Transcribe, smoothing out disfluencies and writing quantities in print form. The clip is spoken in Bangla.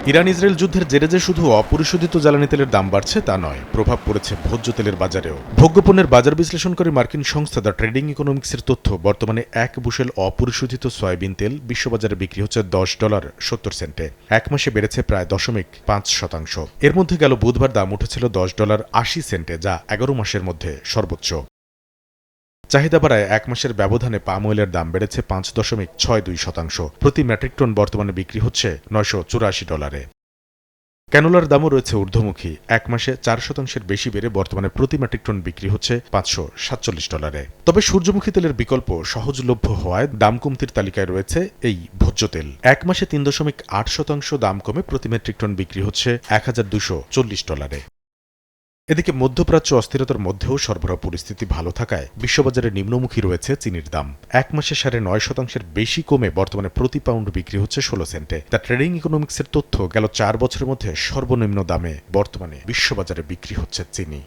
ইরান ইসরায়েল যুদ্ধের জেরে যে শুধু অপরিশোধিত জ্বালানি তেলের দাম বাড়ছে তা নয়, প্রভাব পড়েছে ভোজ্য তেলের বাজারেও। ভোগ্যপণ্যের বাজার বিশ্লেষণকারী মার্কিন সংস্থা দ্য ট্রেডিং ইকোনমিক্সের তথ্য, বর্তমানে এক বুশেল অপরিশোধিত সয়াবিন তেল বিশ্ববাজারে বিক্রি হচ্ছে $10.70। এক মাসে বেড়েছে প্রায় 0.5%। এর মধ্যে গেল বুধবার দাম উঠেছিল $10.80, যা 11 মাসের মধ্যে সর্বোচ্চ। চাহিদা বাড়ায় এক মাসের ব্যবধানে পাম অয়েলের দাম বেড়েছে 5.62%। প্রতি মেট্রিক টন বর্তমানে বিক্রি হচ্ছে $984। ক্যানোলার দামও রয়েছে ঊর্ধ্বমুখী। এক মাসে 4% বেশি বেড়ে বর্তমানে প্রতি মেট্রিক টন বিক্রি হচ্ছে $547। তবে সূর্যমুখী তেলের বিকল্প সহজলভ্য হওয়ায় দাম কমতির তালিকায় রয়েছে এই ভোজ্য তেল। এক মাসে 3.8% দাম কমে প্রতি মেট্রিক টন বিক্রি হচ্ছে $1240। এদিকে মধ্যপ্রাচ্য অস্থিরতার মধ্যেও সরবরাহ পরিস্থিতি ভালো থাকায় বিশ্ববাজারে নিম্নমুখী রয়েছে চিনির দাম। এক মাসে 9.5% বেশি কমে বর্তমানে প্রতি পাউন্ড বিক্রি হচ্ছে 16 সেন্টে। দ্য ট্রেডিং ইকোনমিক্সের তথ্য, গেল 4 বছরের মধ্যে সর্বনিম্ন দামে বর্তমানে বিশ্ববাজারে বিক্রি হচ্ছে চিনি।